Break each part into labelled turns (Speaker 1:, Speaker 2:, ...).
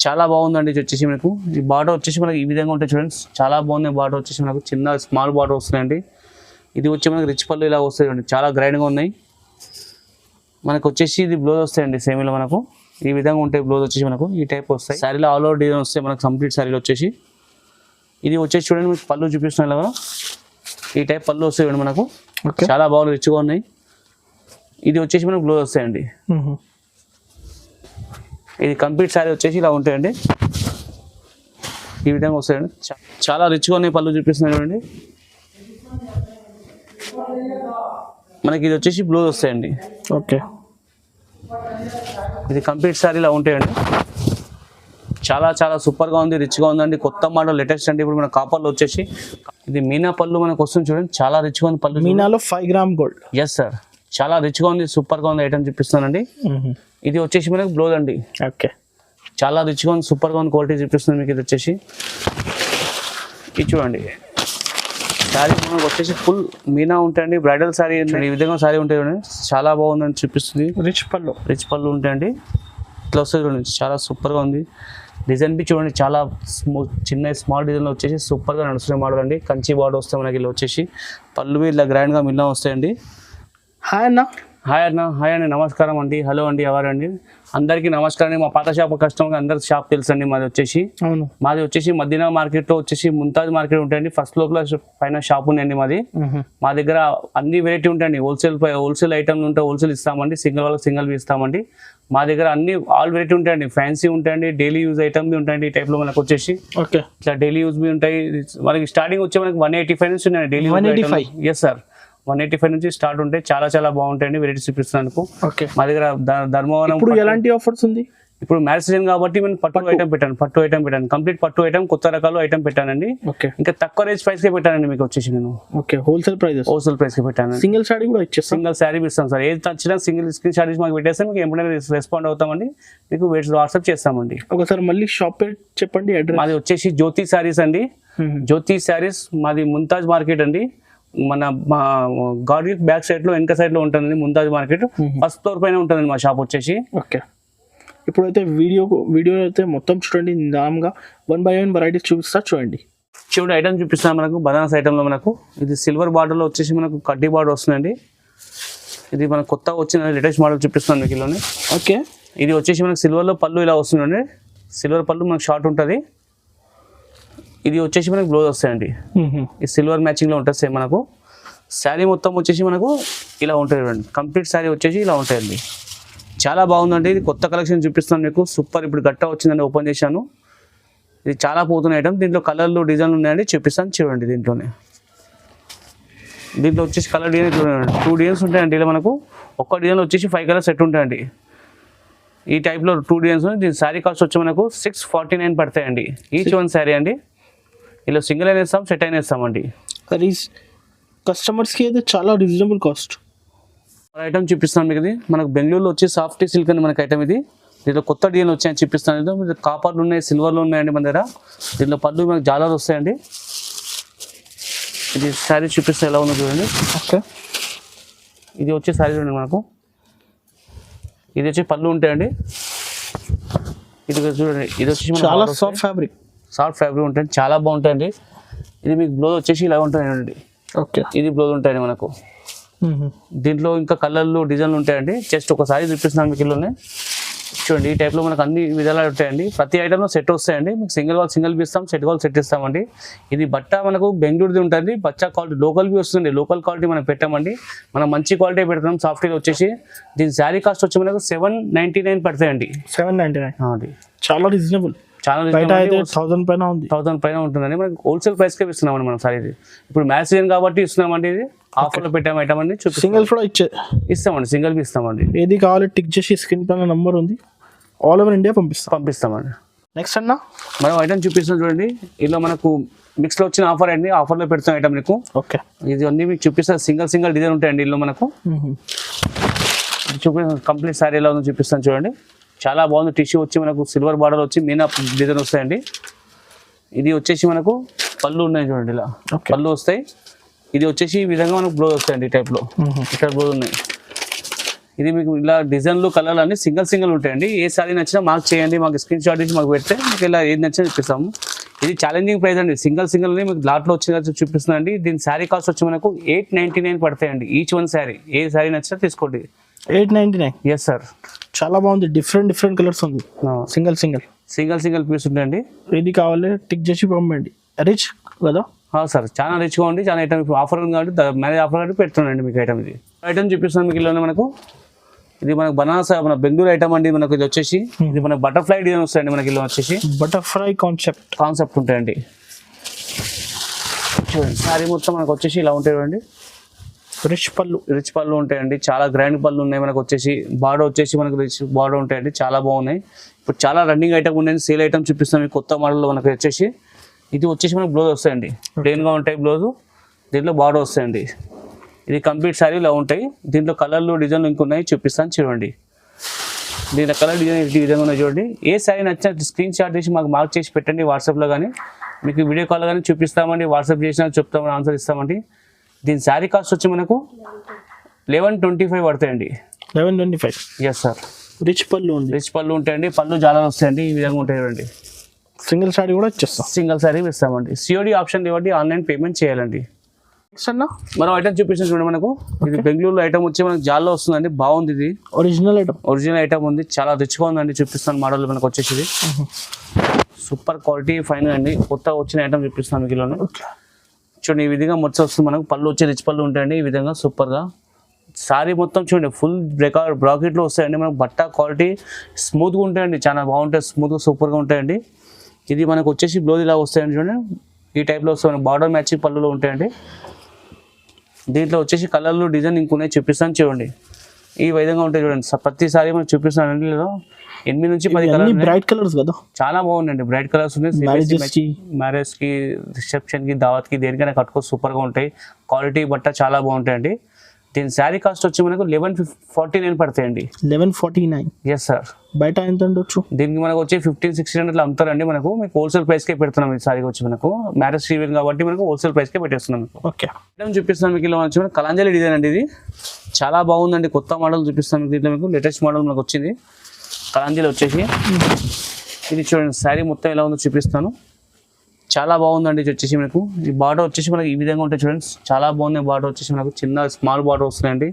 Speaker 1: చాలా బాగుందండి. ఇది వచ్చేసి మనకు ఈ బార్డర్ వచ్చేసి మనకి ఈ విధంగా ఉంటాయి చూడండి. చాలా బాగుంది. బార్డర్ వచ్చేసి మనకు చిన్న స్మాల్ బార్డర్ వస్తున్నాయండి. ఇది వచ్చి మనకి రిచ్ పళ్ళు ఇలా వస్తాయి చూడండి. చాలా గ్రైండ్గా ఉన్నాయి. మనకు వచ్చేసి ఇది బ్లౌజ్ వస్తాయండి. సేమీలో మనకు ఈ విధంగా ఉంటాయి. బ్లౌజ్ వచ్చేసి మనకు ఈ టైప్ వస్తాయి. శారీలో ఆల్ ఓవర్ డిజైన్ వస్తాయి మనకు కంప్లీట్ శారీలో వచ్చేసి. ఇది వచ్చేసి చూడండి మీకు పళ్ళు చూపిస్తున్నాయి కదా, ఈ టైప్ పళ్ళు వస్తాయి చూడండి మనకు. చాలా బాగుంది, రిచ్గా ఉన్నాయి. ఇది వచ్చేసి మనకు బ్లౌజ్ వస్తాయండి. ఇది కంప్లీట్ శారీ వచ్చేసి ఇలా ఉంటాయండి. ఈ విధంగా వస్తాయండి. చాలా రిచ్గా ఉన్నాయి. పళ్ళు చూపిస్తున్నాయి చూడండి మనకి. ఇది వచ్చేసి బ్లౌజ్ వస్తాయండి.
Speaker 2: ఓకే,
Speaker 1: ఇది కంప్లీట్ శారీ ఇలా ఉంటాయండి. చాలా చాలా సూపర్గా ఉంది, రిచ్గా ఉందండి. కొత్త మోడల్ లేటెస్ట్ అండి. ఇప్పుడు మన కాపర్లో వచ్చేసి ఇది మీనా పళ్ళు మనకు వస్తుంది చూడండి. చాలా రిచ్గా ఉంది పళ్ళు.
Speaker 2: మీనాలో 5 గ్రామ్ గోల్డ్.
Speaker 1: ఎస్ సార్, చాలా రిచ్గా ఉంది, సూపర్గా ఉంది ఐటమ్ చూపిస్తానండి. ఇది వచ్చేసి మనకు బ్లౌజ్ అండి.
Speaker 2: ఓకే,
Speaker 1: చాలా రిచ్గా ఉంది, సూపర్గా ఉంది. క్వాలిటీ చూపిస్తుంది మీకు. ఇది వచ్చేసి ఇది చూడండి. శారీ మనకు వచ్చేసి ఫుల్ మీనా ఉంటాయండి. బ్రైడల్ శారీ ఈ విధంగా శారీ ఉంటాయి చూడండి. చాలా బాగుందని చూపిస్తుంది.
Speaker 2: రిచ్ పళ్ళు
Speaker 1: ఉంటాయండి. ఇట్లా వస్తుంది చూడండి. చాలా సూపర్గా ఉంది. డిజైన్ బి చూడండి. చాలా చిన్న స్మాల్ డిజైన్లో వచ్చేసి సూపర్గా నడుస్తున్న మోడల్ అండి. కంచి బార్డర్ వస్తాయి మనకి. ఇలా వచ్చేసి పళ్ళు ఇలా గ్రాండ్గా మిల్లా వస్తాయండి.
Speaker 2: హాయ్ అన్న.
Speaker 1: హాయ్ అన్న. హాయ్ అండి, నమస్కారం అండి. హలో అండి, ఎవరండి? అందరికీ నమస్కారం. మా పాత షాప్ కస్టమర్ అందరికి షాప్ తెలుసండి. మాది వచ్చేసి మదీనా మార్కెట్లో వచ్చేసి ముంతాజ్ మార్కెట్ ఉంటాయండి. ఫస్ట్ ఫ్లోర్ పైన షాప్ ఉందండి మాది. మా దగ్గర అన్ని వెరైటీ ఉంటాయండి. హోల్సేల్ ఐటమ్లు ఉంటాయి. హోల్సేల్ ఇస్తామండి. సింగిల్ వాళ్ళకి సింగిల్ ఇస్తామండి. మా దగ్గర అన్ని ఆల్ వెరైటీ ఉంటాయండి. ఫ్యాన్సీ ఉంటాయండి, డైలీ యూజ్ ఐటమ్ బి ఉంటాయండి. ఈ టైప్ లో మనకు వచ్చేసి ఇట్లా డైలీ యూజ్ బి ఉంటాయి. మనకి స్టార్టింగ్ వచ్చే మనకి 185 నుంచి ఉన్నాయండి డైలీ.
Speaker 2: 185.
Speaker 1: ఎస్ సార్, 185 నుంచి స్టార్ట్ ఉంటాయి. చాలా చాలా బాగుంటాయండి. వెరైటీస్ చూపిస్తున్నాను. మా దగ్గర ధర్మవరం.
Speaker 2: ఇప్పుడు ఎలాంటి ఆఫర్స్ ఉంది?
Speaker 1: ఇప్పుడు మ్యారేజ్ సీజన్ కాబట్టి నేను పట్టు ఐటమ్ పెట్టాను. కంప్లీట్ పట్టు ఐటమ్, కొత్త రకాలు ఐటమ్ పెట్టానండి. ఇంకా తక్కువ రేంజ్ ప్రైస్ కే పెట్టానండి మీకు వచ్చేసి నేను.
Speaker 2: హోల్సేల్ ప్రైస్ కి పెట్టాను. సింగిల్ సారీ కూడా ఇచ్చేస్తాం.
Speaker 1: సింగిల్ శారీ ఇస్తాం సార్. ఏది నచ్చినా సింగిల్ స్క్రీన్ షాట్ మాకు పెట్టేస్తే మీకు ఎప్పుడైనా రెస్పాండ్ అవుతామండి. మీకు వాట్సాప్ చేస్తామండి.
Speaker 2: ఒకసారి మళ్ళీ షాప్ పేరు చెప్పండి.
Speaker 1: మాది వచ్చేసి జ్యోతి శారీస్ అండి. జ్యోతి శారీస్ మాది ముంతాజ్ మార్కెట్ అండి. మన గాడి బ్యాక్ సైడ్ లో వెనక సైడ్ లో ఉంటుంది ముంతాజ్ మార్కెట్. ఫస్ట్ ఫ్లోర్ పైన ఉంటుంది మా షాప్ వచ్చేసి.
Speaker 2: ఓకే, ఇప్పుడైతే వీడియో అయితే మొత్తం చూడండి. నిదానంగా 1 by 1 వెరైటీస్ చూపిస్తా చూడండి.
Speaker 1: ఐటమ్ చూపిస్తాను మనకు. బనారస్ ఐటమ్ లో మనకు ఇది సిల్వర్ బార్డర్ లో వచ్చేసి మనకు కడ్డీ బార్డర్ వస్తుందండి. ఇది మనకు కొత్తగా వచ్చిన లేటెస్ట్ మోడల్ చూపిస్తాను మీకు ఇలానే.
Speaker 2: ఓకే,
Speaker 1: ఇది వచ్చేసి మనకు సిల్వర్ లో పళ్ళు ఇలా వస్తుందండి. సిల్వర్ పళ్ళు మనకు షార్ట్ ఉంటుంది. ఇది వచ్చేసి మనకు బ్లౌజ్ వస్తాయండి. ఈ సిల్వర్ మ్యాచింగ్ లో ఉంటుంది సేమ్ మనకు. శారీ మొత్తం వచ్చేసి మనకు ఇలా ఉంటుంది చూడండి. కంప్లీట్ శారీ వచ్చేసి ఇలా ఉంటాయండి. చాలా బాగుందండి. ఇది కొత్త కలెక్షన్ చూపిస్తాను మీకు. సూపర్. ఇప్పుడు గట్ట వచ్చిందండి, ఓపెన్ చేశాను. ఇది చాలా పోతున్న ఐటమ్. దీంట్లో కలర్లు డిజైన్లు ఉన్నాయండి, చూపిస్తాను చూడండి. దీంట్లో వచ్చేసి కలర్ డిజైన్ చూడండి. 2 డిజైన్స్ ఉంటాయండి ఇలా మనకు. ఒక్క డిజైన్ వచ్చేసి 5 కలర్ సెట్ ఉంటాయండి. ఈ టైప్లో 2 డిజైన్స్. దీని శారీ కాస్ట్ వచ్చి మనకు 649 పడతాయండి. ఈచ్ వన్ శారీ అండి. ఇలా సింగిల్ అయినా ఇస్తాం, సెట్ అయినా ఇస్తామండి.
Speaker 2: కస్టమర్స్కి అయితే చాలా రీజనబుల్ కాస్ట్.
Speaker 1: ఐటమ్ చూపిస్తాను మీకు. ఇది మనకు బెంగళూరులో వచ్చి సాఫ్ట్ సిల్క్ అని మనకి ఐటమ్. ఇది దీంట్లో కొత్త డిజైన్ వచ్చాయని చూపిస్తాను. కాపర్లు ఉన్నాయి, సిల్వర్లు ఉన్నాయండి మన దగ్గర. దీంట్లో పళ్ళు మనకు జాలర్ వస్తాయండి. ఇది శారీ చూపిస్తే ఎలా ఉందో చూడండి.
Speaker 2: ఓకే,
Speaker 1: ఇది వచ్చే శారీ చూడండి మనకు. ఇది వచ్చి పళ్ళు ఉంటాయండి. ఇది చూడండి. ఇది వచ్చేసి
Speaker 2: చాలా సాఫ్ట్ ఫ్యాబ్రిక్
Speaker 1: ఉంటుంది. చాలా బాగుంటాయండి. ఇది మీకు బ్లౌజ్ వచ్చేసి ఇలా ఉంటాయండి.
Speaker 2: ఓకే,
Speaker 1: ఇది బ్లౌజ్ ఉంటాయండి మనకు. దీంట్లో ఇంకా కలర్లు డిజైన్లు ఉంటాయండి. జస్ట్ ఒకసారి చూపిస్తున్నాను మీకు ఇల్లునే చూడండి. ఈ టైప్లో మనకు అన్ని విధాలు ఉంటాయండి. ప్రతి ఐటమ్లో సెట్ వస్తాయండి. మీకు సింగిల్ వాళ్ళు సింగిల్ ఇస్తాం, సెట్ వాళ్ళు సెట్ ఇస్తామండి. ఇది బట్ట మనకు బెంగళూరుది ఉంటుంది. బచ్చా క్వాలిటీ లోకల్ బి వస్తుంది. లోకల్ క్వాలిటీ మనం పెట్టామండి. మనం మంచి క్వాలిటీ పెడతాం. సాఫ్ట్వేర్ వచ్చేసి దీని శారీ కాస్ట్ వచ్చి మనకు 799 పడతాయండి.
Speaker 2: 799 చాలా రీజనబుల్.
Speaker 1: చాలా
Speaker 2: 1000
Speaker 1: పైన ఉంటుందండి. మనకి హోల్సేల్ ప్రైస్కే ఇస్తున్నామండి మనం సారీ. ఇది ఇప్పుడు మ్యారేజ్ సీజన్ కాబట్టి ఇస్తున్నామండి. ఇది ఆఫర్లో పెట్టాము ఐటమ్ అండి.
Speaker 2: సింగిల్ కూడా
Speaker 1: ఇస్తామండి. సింగిల్ బి ఇస్తామండి.
Speaker 2: ఏది కావాలి టిక్ చేసి స్క్రీన్ పైన నంబర్ ఉంది. ఆల్ ఓవర్ ఇండియా పంపిస్తామండి. నెక్స్ట్ అన్న
Speaker 1: మనం ఐటమ్ చూపిస్తాం చూడండి. ఇలా మనకు మిక్స్లో వచ్చిన ఆఫర్ అండి. ఆఫర్లో పెడతాం ఐటమ్ మీకు.
Speaker 2: ఓకే,
Speaker 1: ఇది అన్ని మీకు చూపిస్తాను. సింగిల్ డిజైన్ ఉంటాయండి ఇందులో మనకు. కంప్లీట్ శారీ ఎలా ఉందో చూపిస్తాను చూడండి. చాలా బాగుంది. టిష్యూ వచ్చి మనకు సిల్వర్ బార్డర్ వచ్చి మీనా డిజైన్ వస్తాయండి. ఇది వచ్చేసి మనకు పళ్ళు ఉన్నాయి చూడండి. ఇలా పళ్ళు వస్తాయి. ఇది వచ్చేసి ఈ విధంగా మనకు బ్లౌజ్ వస్తాయండి. ఈ టైప్లో ఇక్కడ బ్లౌజ్ ఉన్నాయి. ఇది మీకు ఇలా డిజైన్లు కలర్లు అన్ని సింగిల్ ఉంటాయండి. ఏ సారీ నచ్చినా మాకు చేయండి, మాకు స్క్రీన్ షాట్ ఇచ్చి మాకు పెడితే మీకు ఇలా ఏది నచ్చినా చూపిస్తాము. ఇది ఛాలెంజింగ్ ప్రైస్ అండి. సింగిల్ మీకు లాట్లో వచ్చిన చూపిస్తుందండి. దీని శారీ కాస్ట్ వచ్చి మనకు 899 పడతాయండి ఈచ్ వన్ శారీ. ఏ శారీ నచ్చినా తీసుకోండి.
Speaker 2: 899.
Speaker 1: ఎస్ సార్,
Speaker 2: చాలా బాగుంది. డిఫరెంట్ కలర్స్ ఉంది. సింగిల్
Speaker 1: పీస్ ఉంటాయండి.
Speaker 2: ఏది కావాలి టిక్ చేసి పంపండి. రిచ్ కదా
Speaker 1: సార్, చాలా రిచ్గా ఉంది. చాలా ఐటమ్ ఆఫర్ ఉంది కాబట్టి మ్యారేజ్ ఆఫర్ కాబట్టి పెడుతున్నాండి మీకు ఐటమ్. ఇది ఐటమ్ చూపిస్తున్నాను మీకు. ఇలా మనకు ఇది మనకు బనారస్ మన బెంగళూరు ఐటమ్ అండి. మనకు ఇది వచ్చేసి ఇది మన బటర్ఫ్లై డిజైన్ వస్తాయండి. మనకి ఇలా వచ్చేసి
Speaker 2: బటర్ఫ్లై కాన్సెప్ట్
Speaker 1: ఉంటాయండి. చూడండి శారీ మొత్తం మనకు వచ్చేసి ఇలా ఉంటాయి చూడండి. రిచ్ పళ్ళు ఉంటాయండి. చాలా గ్రాండ్ పళ్ళు ఉన్నాయి. మనకు వచ్చేసి బార్డర్ వచ్చేసి మనకు రిచ్ బార్డర్ ఉంటాయండి. చాలా బాగున్నాయి. ఇప్పుడు చాలా రన్నింగ్ ఐటమ్ ఉన్నాయండి. సేల్ ఐటమ్ చూపిస్తాం మీకు. కొత్త మోడల్లో మనకు వచ్చేసి ఇది వచ్చేసి మనకు బ్లౌజ్ వస్తాయండి. ప్లెయిన్గా ఉంటాయి బ్లౌజ్. దీంట్లో బార్డర్ వస్తాయండి. ఇది కంప్లీట్ శారీ ఇలా ఉంటాయి. దీంట్లో కలర్లు డిజైన్లు ఇంకున్నాయి చూపిస్తాను చూడండి. దీంట్లో కలర్ డిజైన్ ఈ విధంగా ఉన్నాయి చూడండి. ఏ శారీ నచ్చినా స్క్రీన్ షాట్ చేసి మాకు మార్క్ చేసి పెట్టండి వాట్సాప్లో. కానీ మీకు వీడియో కాల్ కానీ చూపిస్తామండి. వాట్సాప్ చేసినా చెప్తామని ఆన్సర్ ఇస్తామండి. దీని శారీ కాస్ట్ వచ్చి మనకు 1125 పడతాయండి.
Speaker 2: 1125.
Speaker 1: Yes sir.
Speaker 2: రిచ్ పళ్ళు ఉంటాయండి. పళ్ళు జాలాలు వస్తాయండి. ఈ విధంగా ఉంటాయి చూడండి.
Speaker 1: సింగిల్ శారీ కూడా ఇచ్చేస్తాం. సింగిల్ శారీ ఇస్తామండి. సిఓడి ఆప్షన్ ఇవ్వండి. ఆన్లైన్ పేమెంట్ చేయాలండి. మరో ఐటమ్ చూపిస్తాం చూడండి. మనకు ఇది బెంగళూరులో ఐటమ్ వచ్చి మనకు జాల్లో వస్తుందండి. బాగుంది. ఇది ఒరిజినల్ ఐటమ్ ఉంది. చాలా రిచ్గా ఉందండి. చూపిస్తాను మోడల్ మనకు వచ్చేసి. ఇది సూపర్ క్వాలిటీ ఫైన్ అండి. కొత్తగా వచ్చిన ఐటమ్ చూపిస్తాను మీకు. చూడండి ఈ విధంగా మొత్తం వస్తుంది. మనకు పళ్ళు వచ్చి రిచ్ పళ్ళు ఉంటాయండి. ఈ విధంగా సూపర్గా శారీ మొత్తం చూడండి ఫుల్ బ్రాకెట్లో వస్తాయండి. మనకు బట్ట క్వాలిటీ స్మూత్గా ఉంటాయండి. చాలా బాగుంటాయి. స్మూత్గా సూపర్గా ఉంటాయండి. ఇది మనకు వచ్చేసి బ్లౌజ్ ఇలా వస్తాయండి. చూడండి ఈ టైప్లో వస్తాయి. బార్డర్ మ్యాచింగ్ పళ్ళులో ఉంటాయండి. దీంట్లో వచ్చేసి కలర్లు డిజైన్ ఇంకున్నాయి చూపిస్తాను చూడండి. ఈ విధంగా ఉంటాయి చూడండి. ప్రతిసారి మనం చూపిస్తానండి. 8 నుంచి 10 కలర్స్. బ్రైట్ కలర్స్ కదా, చాలా బాగుందండి. బ్రైట్ కలర్స్ ఉన్నాయి. మ్యారేజ్ కి, రిసెప్షన్ కి, దావత్ కి దేనికైనా కట్టుకో సూపర్ గా ఉంటాయి. క్వాలిటీ బట్ట చాలా బాగుంటాయండి. దీని శారీ కాస్ట్ వచ్చి మనకు 1149 పడతాయండి. 1149. Yes sir. బయట ఎంత ఉండొచ్చు? దీనికి మనకు వచ్చి 1500-1600 అట్లా అమ్ముతారండి. మనకు మీకు హోల్సేల్ ప్రైస్ కే పెడుతున్నాం. ఈ శారీ వచ్చి మనకు మ్యారేజ్ ఈవెంట్ కాబట్టి మనకు హోల్సేల్ ప్రైస్ కే పెట్టేస్తున్నాం. ఓకే, చూపిస్తాను మీకు. ఇలా వచ్చి కలాంజలి డిజైన్ అండి. ఇది చాలా బాగుందండి. కొత్త మోడల్ చూపిస్తాను. దీంట్లో మీకు లేటెస్ట్ మోడల్ మనకు వచ్చింది కలాంజలి వచ్చేసి. ఇది చూడండి శారీ మొత్తం ఎలా ఉందో చూపిస్తాను. చాలా బాగుందండి. ఇది వచ్చేసి మనకు ఈ బార్డర్ వచ్చేసి మనకి ఈ విధంగా ఉంటాయి చూడండి. చాలా బాగుంది. బార్డర్ వచ్చేసి మనకు చిన్న స్మాల్ బార్డర్ వస్తున్నాయండి.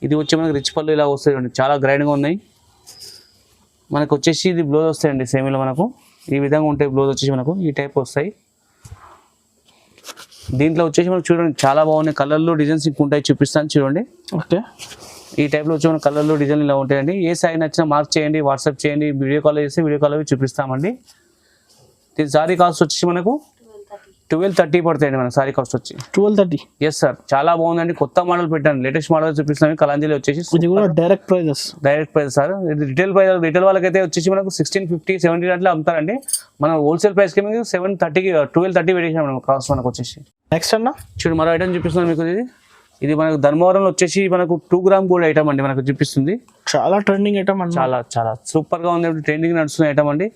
Speaker 1: ఇది వచ్చి మనకి రిచ్ పళ్ళు ఇలా వస్తాయి చూడండి. చాలా గ్రైండ్గా ఉన్నాయి. మనకు వచ్చేసి ఇది బ్లౌజ్ వస్తాయండి. సేమీలో మనకు ఈ విధంగా ఉంటాయి. బ్లౌజ్ వచ్చేసి మనకు ఈ టైప్ వస్తాయి. దీంట్లో వచ్చేసి మనకు చూడండి చాలా బాగున్నాయి. కలర్లు డిజైన్స్ ఇంక ఉంటాయి చూపిస్తాను చూడండి. ఓకే, ఈ టైప్లో వచ్చి మన కలర్లు డిజైన్ ఇలా ఉంటాయండి. ఏ సైజ్ నచ్చినా మార్క్ చేయండి, వాట్సాప్ చేయండి, వీడియో కాల్ చేసి వీడియో కాల్ అవి చూపిస్తామండి. దీని సారీ కాస్ట్ వచ్చి మనకు 1230 పడతాయండి. మన సారీ కాస్ట్ వచ్చి 1230. Yes sir. చాలా బాగుందండి. కొత్త మోడల్ పెట్టాను. లేటెస్ట్ మోడల్ చూపిస్తాను. కలాంజలి వచ్చేసి డైరెక్ట్ ప్రైస్ సార్. ఇది రిటైల్ వాళ్ళకైతే వచ్చేసి మనకు 1650-17 అట్లా అమ్ముతారండి. మనం హోల్సేల్ ప్రైస్ కి మీకు 730కి 1230 పెట్టేసాం కాస్ట్ మనకు వచ్చేసి. నెక్స్ట్ అన్న చూడండి మరో ఐటమ్ చూపిస్తున్నాను మీకు. ఇది మనకు ధర్మవరంలో వచ్చేసి మనకు 2 గ్రామ్ గోల్డ్ ఐటమ్ అండి. మనకు చూపిస్తుంది. చాలా ట్రెండింగ్ ఐటమ్ అండి. చాలా సూపర్ గా ఉంది. ట్రెండింగ్ నడుస్తున్న ఐటమ్ అండి.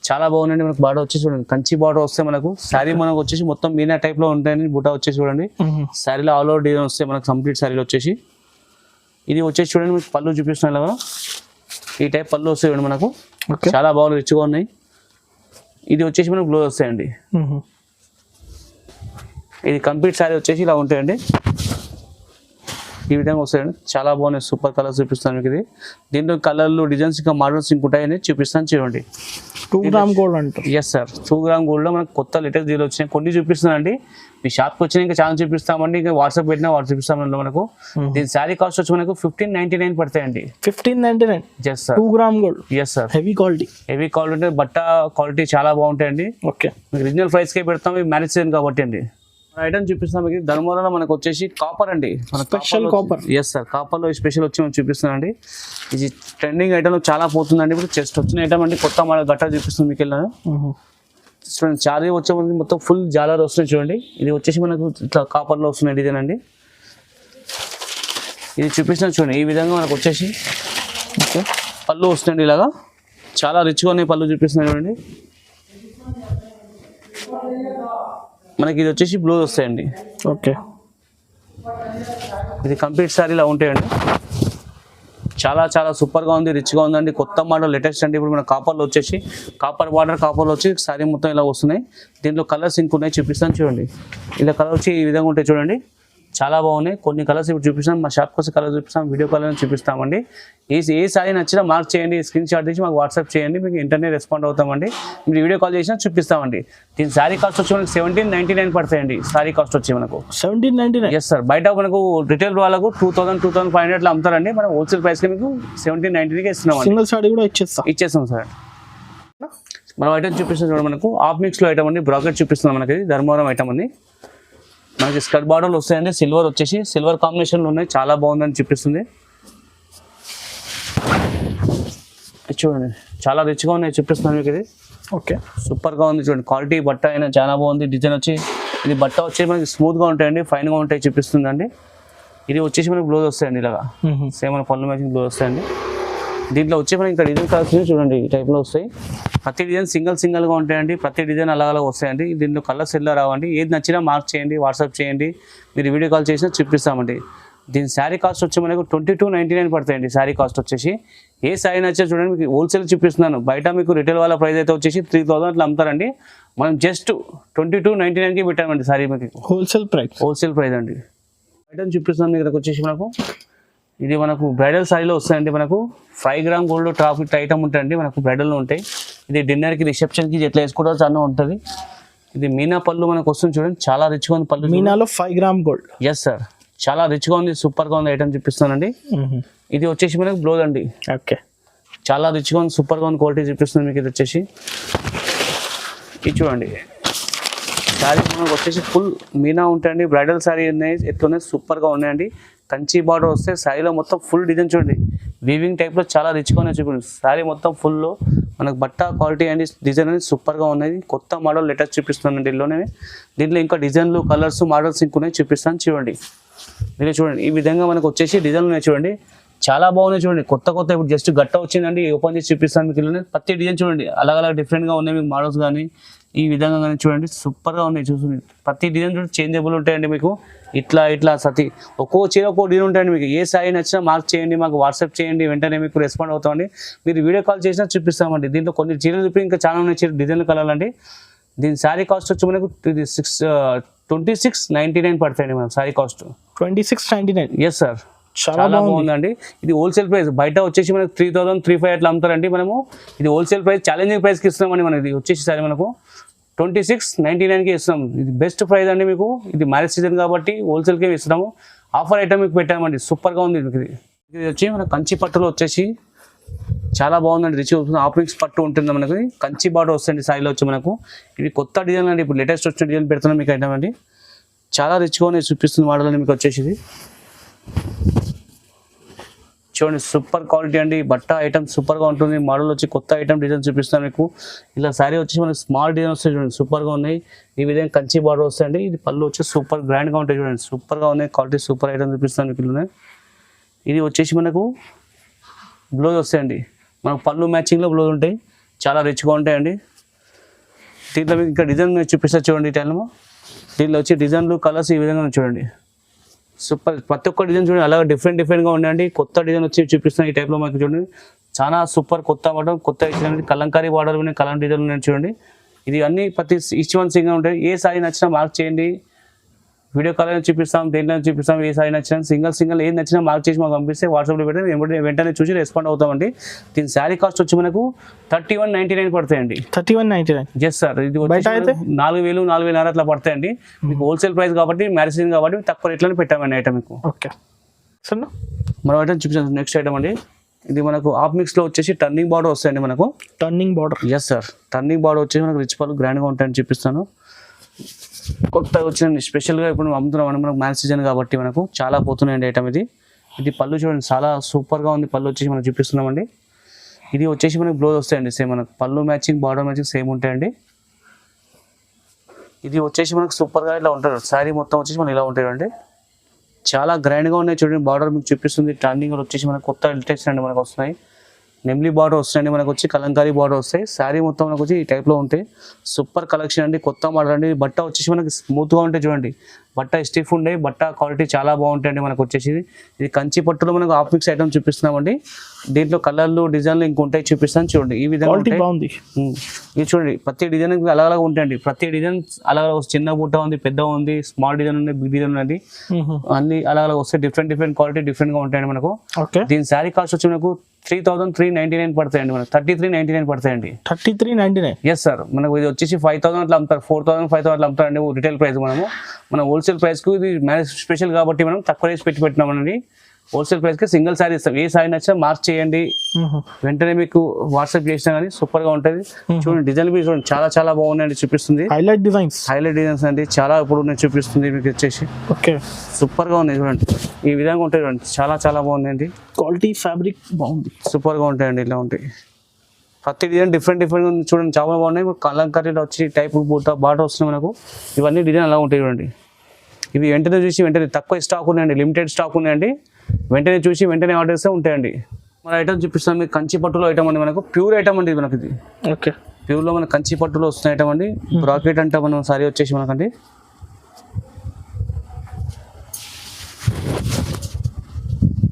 Speaker 1: చాలా బాగుందండి. మనకు బార్డర్ వచ్చేసి చూడండి కంచి బార్డర్ వస్తే మనకు శారీ మనకు వచ్చేసి మొత్తం మీనా టైప్ లో ఉంటాయండి. బుటా వచ్చేసి చూడండి శారీలో ఆల్ ఓవర్ డిజైన్ వస్తాయి మనకు కంప్లీట్ శారీలో వచ్చేసి. ఇది వచ్చేసి చూడండి మీకు పళ్ళు చూపిస్తున్నాయి కదా. ఈ టైప్ పళ్ళు వస్తాయి చూడండి మనకు. చాలా బాగుంది. రిచ్గా ఉన్నాయి. ఇది వచ్చేసి మనకు బ్లౌజ్ వస్తాయండి. ఇది కంప్లీట్ శారీ వచ్చేసి ఇలా ఉంటాయండి. ఈ విధంగా వస్తాయండి. చాలా బాగున్నాయి. సూపర్ కలర్స్ చూపిస్తాను మీకు. ఇది దీంట్లో కలర్లు డిజైన్స్ ఇంకా మోడల్స్ ఇంకుంటాయని చూపిస్తాను చూడండి. 2 గ్రామ్ గోల్డ్ అంటారు. Yes sir. 2 గ్రామ్ గోల్డ్ లో మనకు కొత్త లేటెస్ట్ డీల్ వచ్చినాయి. కొన్ని చూపిస్తున్నానండి. మీ షాప్కి వచ్చినా ఇంకా చాలా చూపిస్తామండి. ఇంకా వాట్సాప్ పెట్టినా వాట్సాప్ చూపిస్తామండి మనకు. దీని శారీ కాస్ట్ వచ్చి మనకు 1599 పడతాయండి. 1599. Yes sir. 2 gram gold. Yes sir. Heavy quality అంటే బట్ట క్వాలిటీ చాలా బాగుంటాయండి. ఓకే, మీకు రీజనల్ ప్రైస్ కే పెడతాం. మ్యారేజ్ సీజన్ కాబట్టి అండి. ఐటమ్ చూపిస్తాం మీకు. ధర్మవరంలో మనకు వచ్చేసి కాపర్ అండి. Special copper. Yes sir. Copper లో స్పెషల్ వచ్చి మనం చూపిస్తున్నాండి. ఇది ట్రెండింగ్ ఐటమ్ చాలా పోతుందండి. ఇప్పుడు జస్ట్ వచ్చిన ఐటమ్ అండి. కొత్త మన గట్ట చూపిస్తుంది మీకు. చూడండి చారీ వచ్చే మొత్తం ఫుల్ జాలర్ వస్తున్నాయి చూడండి. ఇది వచ్చేసి మనకు ఇట్లా కాపర్ లో వస్తున్న డిజైన్ అండి. ఇది చూపిస్తున్నాం చూడండి. ఈ విధంగా మనకు వచ్చేసి పళ్ళు వస్తున్నాయండి. ఇలాగా చాలా రిచ్గా ఉన్నాయి. పళ్ళు చూపిస్తున్నాయి చూడండి. మనకి ఇది వచ్చేసి బ్లౌజ్ వస్తాయండి. ఓకే, ఇది కంప్లీట్ శారీ ఇలా ఉంటాయండి. చాలా చాలా సూపర్గా ఉంది, రిచ్గా ఉందండి. కొత్త మోడల్ లేటెస్ట్ అండి. ఇప్పుడు మన కాపర్లో వచ్చేసి కాపర్ బార్డర్ కాపర్లో వచ్చి సారీ మొత్తం ఇలా వస్తున్నాయి. దీంట్లో కలర్స్ ఇంకున్నాయి, చూపిస్తాను చూడండి. ఇలా కలర్ వచ్చి ఈ విధంగా ఉంటాయి చూడండి, చాలా బాగున్నాయి. కొన్ని కలర్స్ ఇప్పుడు చూపిస్తాం, మా షాప్కి వచ్చి కలర్ చూపిస్తాం, వీడియో కాల్ చూపిస్తామండి. ఏ సారీ నచ్చినా మార్క్ చేయండి, స్క్రీన్ షాట్ తీసి మాకు వాట్సాప్ చేయండి, మీకు ఇంటర్నెట్ రెస్పాండ్ అవుతామండి. మీరు వీడియో కాల్ చేసినా చూపిస్తామండి. దీని సారీ కాస్ట్ వచ్చి మనకు 1799 పడతాయండి. సారీ కాస్ట్ వచ్చి మనకు
Speaker 2: 1799.
Speaker 1: Yes sir. బయట మనకు రిటైల్ వాళ్ళకు 2000-2500 అమ్ముతారండి. మనం హోల్సేల్ ప్రైస్కి మీకు 1799కి ఇస్తున్నాం.
Speaker 2: సింగిల్ సారీ కూడా
Speaker 1: ఇచ్చేస్తాం సార్. మనం ఐటమ్ చూపిస్తాం చూడండి, మనకు హాఫ్ మిక్స్లో ఐటమ్ అండి. బ్రాకెట్ చూపిస్తున్నాం, మనకి ధర్మవరం ఐటమ్ అండి. మనకి స్కర్ట్ బార్డర్లు వస్తాయండి, సిల్వర్ వచ్చేసి సిల్వర్ కాంబినేషన్లో ఉన్నాయి, చాలా బాగుందని చూపిస్తుంది. చూడండి చాలా రిచ్గా ఉన్నాయి, చూపిస్తున్నాను మీకు. ఇది
Speaker 2: ఓకే,
Speaker 1: సూపర్గా ఉంది చూడండి. క్వాలిటీ బట్ట అయినా చాలా బాగుంది. డిజైన్ వచ్చి ఇది బట్ట వచ్చి మనకి స్మూత్గా ఉంటాయండి, ఫైన్గా ఉంటాయి చూపిస్తుందండి. ఇది వచ్చేసి మనకి బ్లౌజ్ వస్తాయండి, ఇలాగా సేమ్ మన పళ్ళు మ్యాచింగ్ బ్లౌజ్ వస్తాయండి. దీంట్లో వచ్చి మనకి ఇక్కడ డిజైన్ కలర్స్ చూడండి, ఈ టైప్లో వస్తాయి. ప్రతి డిజైన్ సింగిల్గా ఉంటాయండి, ప్రతి డిజైన్ అలా వస్తాయండి. దీంట్లో కలర్స్ ఎలా రావండి. ఏది నచ్చినా మార్క్ చేయండి, వాట్సాప్ చేయండి, మీరు వీడియో కాల్ చేసినా చూపిస్తామండి. దీని శారీ కాస్ట్ వచ్చి మనకు 2299 పడతాయండి. శారీ కాస్ట్ వచ్చేసి ఏ శారీ నచ్చా చూడండి, మీకు హోల్సేల్ చూపిస్తున్నాను. బయట మీకు రిటైల్ వాళ్ళ ప్రైస్ అయితే వచ్చేసి 3000 అట్లా అమ్ముతారండి. మనం జస్ట్ 2299కి పెట్టామండి శారీ. మీకు హోల్సేల్ ప్రైస్ అండి. ఐటమ్ చూపిస్తున్నాను మీకు. ఇక్కడికి వచ్చేసి మనకు ఇది మనకు బ్రైడల్ శారీలో వస్తాయండి. మనకు 5 గ్రామ్ గోల్డ్ ట్రాఫిక్ ఐటమ్ ఉంటాయండి, మనకు బ్రైడల్లో ఉంటాయి. ఇది డిన్నర్కి, రిసెప్షన్కి ఎట్లా వేసుకోవడం చాలా ఉంటుంది. ఇది మీనా పళ్ళు మనకు వస్తుంది చూడండి, చాలా రిచ్గా ఉంది పళ్ళు.
Speaker 2: మీనాలో 5 గ్రామ్ గోల్డ్.
Speaker 1: ఎస్ సార్, చాలా రిచ్గా ఉంది, సూపర్గా ఉంది ఐటమ్ చూపిస్తానండి. ఇది వచ్చేసి మనకు బ్లౌజ్ అండి.
Speaker 2: ఓకే,
Speaker 1: చాలా రిచ్గా ఉంది, సూపర్గా ఉంది, క్వాలిటీ చూపిస్తుంది మీకు. ఇది వచ్చేసి ఇది చూడండి, శారీ మనకు వచ్చేసి ఫుల్ మీనా ఉంటాయండి. బ్రైడల్ శారీ ఉన్నాయి, ఎట్లున్నాయి, సూపర్గా ఉన్నాయండి. కంచి బార్డర్ వస్తే శారీలో మొత్తం ఫుల్ డిజైన్ చూడండి, వీవింగ్ టైప్లో చాలా రిచ్గా ఉన్నాయి చూడండి. శారీ మొత్తం ఫుల్లో మనకు బట్ట క్వాలిటీ అండి, డిజైన్ అనేది సూపర్గా ఉన్నాయి. కొత్త మోడల్ లేటెస్ట్ చూపిస్తున్నాను దీనిలోనే. దీంట్లో ఇంకా డిజైన్లు, కలర్స్, మోడల్స్ ఇంకున్నాయి, చూపిస్తాను చూడండి. మీరు చూడండి, ఈ విధంగా మనకు వచ్చేసి డిజైన్లు ఉన్నాయి చూడండి, చాలా బాగున్నాయి చూడండి. కొత్త ఇప్పుడు జస్ట్ గట్ట వచ్చిందండి, ఓపెన్ చేసి చూపిస్తాను మీకు. ప్రతి డిజైన్ చూడండి అలా డిఫరెంట్గా ఉన్నాయి మీకు, మోడల్స్ కానీ ఈ విధంగా కానీ చూడండి, సూపర్గా ఉన్నాయి. చూడండి ప్రతి డిజైన్ చూడండి చేంజబుల్ ఉంటాయండి మీకు. ఇట్లా సతి ఒక్కో చీర ఒక్కో డిజైన్ ఉంటాయండి. మీకు ఏ సారీ నచ్చినా మార్క్ చేయండి, మాకు వాట్సాప్ చేయండి, వెంటనే మీకు రెస్పాండ్ అవుతామండి. మీరు వీడియో కాల్ చేసినా చూపిస్తామండి. దీంట్లో కొన్ని చీరలు చూపి ఇంకా చాలా ఉన్నాయి చీర డిజైన్లు కలర్లండి. దీని శారీ కాస్ట్ వచ్చి మనకు 2699 పడతాయండి మన శారీ కాస్ట్.
Speaker 2: 2699.
Speaker 1: ఎస్ సార్, చాలా బాగుందండి. ఇది హోల్సేల్ ప్రైస్. బయట వచ్చేసి మనకు 3000-3500 అట్లా అమ్ముతారండి. మనము ఇది హోల్సేల్ ప్రైస్, ఛాలెంజింగ్ ప్రైస్కి ఇస్తున్నామండి. మనకి వచ్చేసి సరే మనకు 2699కి ఇస్తున్నాం. ఇది బెస్ట్ ప్రైస్ అండి మీకు. ఇది మ్యారేజ్ సీజన్ కాబట్టి హోల్సేల్కే ఇస్తున్నాము. ఆఫర్ ఐటమ్ మీకు పెట్టామండి, సూపర్గా ఉంది. ఇది వచ్చి మన కంచి పట్టులో వచ్చేసి చాలా బాగుందండి, రిచ్ వస్తుంది. ఆఫ్రిక్స్ పట్టు ఉంటుంది మనకి, కంచి బార్డర్ వస్తుంది శారీలో వచ్చి మనకు. ఇది కొత్త డిజైన్ అండి, ఇప్పుడు లేటెస్ట్ వచ్చిన డిజైన్ పెడుతున్నాం మీకు ఐటమ్ అండి. చాలా రిచ్గా ఉన్నాయి, చూపిస్తుంది మోడల్ అండి మీకు వచ్చేసి. ఇది చూడండి, సూపర్ క్వాలిటీ అండి. బట్ట ఐటమ్ సూపర్గా ఉంటుంది. మోడల్ వచ్చి కొత్త ఐటమ్ డిజైన్ చూపిస్తాను మీకు. ఇలా శారీ వచ్చి మనకి స్మాల్ డిజైన్ వస్తాయి చూడండి, సూపర్గా ఉన్నాయి. ఈ విధంగా కంచి బార్డర్ వస్తాయండి. ఇది పళ్ళు వచ్చి సూపర్ గ్రాండ్గా ఉంటాయి చూడండి, సూపర్గా ఉన్నాయి. క్వాలిటీ సూపర్ ఐటమ్ చూపిస్తాను మీకు. ఇది వచ్చేసి మనకు బ్లౌజ్ వస్తాయండి, మనకు పళ్ళు మ్యాచింగ్లో బ్లౌజ్ ఉంటాయి, చాలా రిచ్గా ఉంటాయండి. దీంట్లో మీకు ఇంకా డిజైన్ చూపిస్తా చూడండి. ఈ టైంలో దీంట్లో వచ్చి డిజైన్లు, కలర్స్ ఈ విధంగా చూడండి, సూపర్. ప్రతి ఒక్క డిజైన్ చూడండి అలాగే డిఫరెంట్గా ఉన్నాయండి. కొత్త డిజైన్ వచ్చి చూపిస్తున్నాను ఈ టైప్లో మనకి చూడండి, చాలా సూపర్. కొత్త బార్డర్, కొత్త డిజైన్, కలంకారీ బార్డర్ ఉన్నాయి, కలర్ డిజైన్ ఉన్నాయి చూడండి. ఇది అన్ని ప్రతి ఈచ్ వన్ సింగ్గా ఉంటాయి. ఏ సారీ నచ్చినా మార్క్ చేయండి, వీడియో కాల్ చూపిస్తాం, దేంట్లో చూపిస్తాం. ఏ సారీ నచ్చినా సింగిల్ ఏది నచ్చినా మార్క్ చేసి మాకు పంపిస్తే వాట్సాప్లో పెట్టి వెంటనే చూసి రెస్పాండ్ అవుతామండి. దీని శారీ కాస్ట్ వచ్చి మనకు 3199 పడతాయండి.
Speaker 2: 3199.
Speaker 1: ఎస్ సార్, ఇది 4000-4500 అట్లా పడతాయండి. మీకు హోల్సేల్ ప్రైస్ కాబట్టి, మ్యారేజ్ సీజన్ కాబట్టి తక్కువ రేట్లోనే పెట్టామండి ఐటమ్ మీకు.
Speaker 2: ఓకే సార్,
Speaker 1: మనం ఐటమ్ చూపించాం. నెక్స్ట్ ఐటమ్ అండి, ఇది మనకు హాఫ్ మిక్స్లో వచ్చేసి టర్నింగ్ బార్డర్ వస్తాయండి మనకు.
Speaker 2: Turning border.
Speaker 1: Yes sir, turning border వచ్చేసి మనకు రిచ్ పళ్ళు గ్రాండ్గా ఉంటాయని చూపిస్తాను. కొత్తగా వచ్చిన స్పెషల్గా ఇప్పుడు అమ్ముతున్నాం అండి, మనకు మ్యారేజ్ సీజన్ కాబట్టి మనకు చాలా పోతున్నాయండి ఐటమ్. ఇది పళ్ళు చూడండి, చాలా సూపర్గా ఉంది. పళ్ళు వచ్చేసి మనం చూపిస్తున్నామండి. ఇది వచ్చేసి మనకి బ్లౌజ్ వస్తాయండి సేమ్, మనకు పళ్ళు మ్యాచింగ్, బార్డర్ మ్యాచింగ్ సేమ్ ఉంటాయండి. ఇది వచ్చేసి మనకు సూపర్గా ఇలా ఉంటుంది. శారీ మొత్తం వచ్చేసి మనం ఇలా ఉంటాయండి, చాలా గ్రాండ్గా ఉన్నాయి చూడండి. బార్డర్ మీకు చూపిస్తుంది. టర్నింగ్ వచ్చేసి మనకు కొత్త లేటెస్ట్ అండి మనకు వస్తున్నాయి. నెమ్లీ బార్డర్ వస్తాయండి మనకు వచ్చి, కలంకారీ బార్డర్ వస్తాయి. శారీ మొత్తం మనకు వచ్చి ఈ టైప్లో ఉంటాయి. సూపర్ కలెక్షన్ అండి, కొత్త మోడల్ అండి. బట్ట వచ్చేసి మనకి స్మూత్గా ఉంటాయి చూడండి, బట్ట స్టిఫ్ ఉండే బట్ట క్వాలిటీ చాలా బాగుంటాయండి మనకు వచ్చేసి. ఇది కంచి పట్టులో మనకు హాఫ్ మిక్స్ ఐటమ్ చూపిస్తున్నామండి. దీంట్లో కలర్లు డిజైన్లు ఇంకొంటాయి చూపిస్తాను చూడండి. ఈ విధంగా ఉంటాయి.
Speaker 2: బాగుంది.
Speaker 1: ఇది చూడండి ప్రతి డిజైన్ అలగ్ ఉంటాయండి. ప్రతి డిజైన్ అలగ్ చిన్న బుట్ట ఉంది, పెద్ద ఉంది, స్మాల్ డిజైన్ ఉంది, బిగ్ డిజైన్ ఉంది, అన్ని అలగ్ వస్తాయి. డిఫరెంట్ క్వాలిటీ డిఫరెంట్ గా ఉంటాయండి మనకు. దీని శారీ కాస్ట్ వచ్చి మనకు 3399 పడతాయండి. మనకు 3399 పడతాయండి.
Speaker 2: 3399.
Speaker 1: Yes sir. మనకు ఇది వచ్చేసి 5000 అట్లా అమ్ముతారు, 4000 5000 అట్లా అమ్ముతారండి రిటైల్ ప్రైస్. మన హోల్సేల్ ప్రైస్ కు ఇది మ్యారేజ్ స్పెషల్ కాబట్టి మనం తక్కువ రేసి పెట్టినామండి. హోల్సేల్ ప్రైస్ కి సింగిల్ సారీ ఇస్తాం. ఏ సారీ నచ్చినా మార్క్ చేయండి, వెంటనే మీకు వాట్సాప్ చేసినా కానీ సూపర్ గా ఉంటది. చూడండి డిజైన్ भी చూడండి చాలా చాలా బాగున్నాయండి చూపిస్తుంది.
Speaker 2: హైలైట్ డిజైన్స్
Speaker 1: అండి చాలా ఇప్పుడు నేను చూపిస్తుంది మీకు వచ్చేసి.
Speaker 2: ఓకే
Speaker 1: సూపర్ గా ఉన్నాయి చూడండి. ఈ విధంగా ఉంటాయి చూడండి. చాలా చాలా బాగుందండి.
Speaker 2: క్వాలిటీ ఫ్యాబ్రిక్ బాగుంది.
Speaker 1: సూపర్ గా ఉంటాయండి. ఇలా ఉంటాయి ప్రతి డిజైన్ డిఫరెంట్ ఉంది చూడండి. చాలా బాగున్నాయి. కలంకారీలో వచ్చి టైప్ బూట బాట వస్తున్నాయి మనకు. ఇవన్నీ డిజైన్ అలా ఉంటాయి చూడండి. ఇవి వెంటనే చూసి వెంటనే తక్కువ స్టాక్ ఉన్నాయండి, లిమిటెడ్ స్టాక్ ఉన్నాయండి. వెంటనే చూసి వెంటనే ఆర్డర్ చేస్తే ఉంటాయండి. మన ఐటమ్ చూపిస్తాం మీకు. కంచి పట్టులో ఐటమ్ అండి మనకు. ప్యూర్ ఐటమ్ అండి మనకి. ఇది
Speaker 2: ఓకే
Speaker 1: ప్యూర్లో మన కంచి పట్టులో వస్తున్న ఐటమ్ అండి. బ్రాకెట్ అంటే మనం సారీ వచ్చేసి మనకండి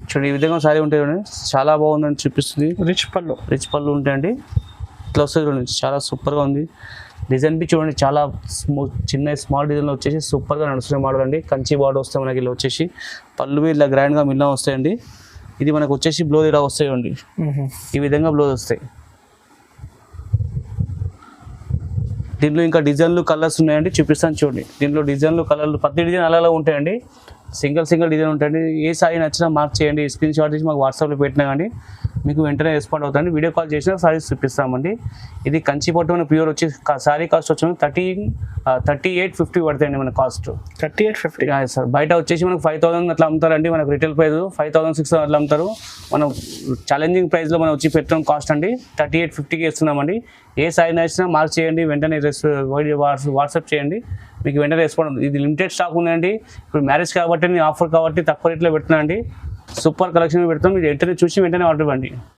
Speaker 1: చూడండి. ఈ విధంగా సారీ ఉంటాయి చూడండి. చాలా బాగుందని చూపిస్తుంది.
Speaker 2: రిచ్ పళ్ళు
Speaker 1: ఉంటాయండి. ఇట్లా వస్తుంది చూడండి. చాలా సూపర్గా ఉంది. డిజైన్ బి చూడండి చాలా చిన్న స్మాల్ డిజైన్లో వచ్చేసి సూపర్గా నడుస్తున్న మోడల్ అండి. కంచి బార్డర్ వస్తాయి మనకి. ఇలా వచ్చేసి పళ్ళు ఇలా గ్రాండ్గా మిల్లా వస్తాయండి. ఇది మనకు వచ్చేసి బ్లౌజ్ ఇలా వస్తాయండి. ఈ విధంగా బ్లౌజ్ వస్తాయి. దీంట్లో ఇంకా డిజైన్లు కలర్స్ ఉన్నాయండి చూపిస్తాను చూడండి. దీంట్లో డిజైన్లు కలర్లు ప్రతి డిజైన్ అలా ఉంటాయండి. సింగిల్ డిజైన్ ఉంటాయండి. ఏ సారీ నచ్చినా మార్క్ చేయండి. స్క్రీన్ షాట్ తీసి మాకు వాట్సాప్లో పెట్టినా కానీ మీకు వెంటనే రెస్పాండ్ అవుతుంది. వీడియో కాల్ చేసినా సారీస్ చూపిస్తామండి. ఇది కంచి పట్టు మన ప్యూర్ వచ్చి సారీ కాస్ట్ వచ్చి 3850 పడతాయండి మన కాస్ట్.
Speaker 2: 3850
Speaker 1: సార్. బయట వచ్చేసి మనకు 5000 అట్లా అమ్ముతారండి. మనకు రిటైల్ ప్రైస్ 5600 అట్లా అమ్ముతారు. మనం ఛాలెంజింగ్ ప్రైస్లో మనం వచ్చి పెట్టడం కాస్ట్ అండి 3850కి ఇస్తున్నామండి. ఏ సారీ నచ్చినా మార్క్ చేయండి. వెంటనే వాట్సాప్ చేయండి. మీకు వెంటనే రెస్పాండ్ అవుతుంది. ఇది లిమిటెడ్ స్టాక్ ఉందండి. ఇప్పుడు మ్యారేజ్ కాబట్టి ఆఫర్ కాబట్టి తక్కువ రేట్లో పెడుతున్నా అండి. సూపర్ కలెక్షన్ పెడతాం. మీరు వెంటనే చూసి వెంటనే ఆర్డర్ ఇవ్వండి.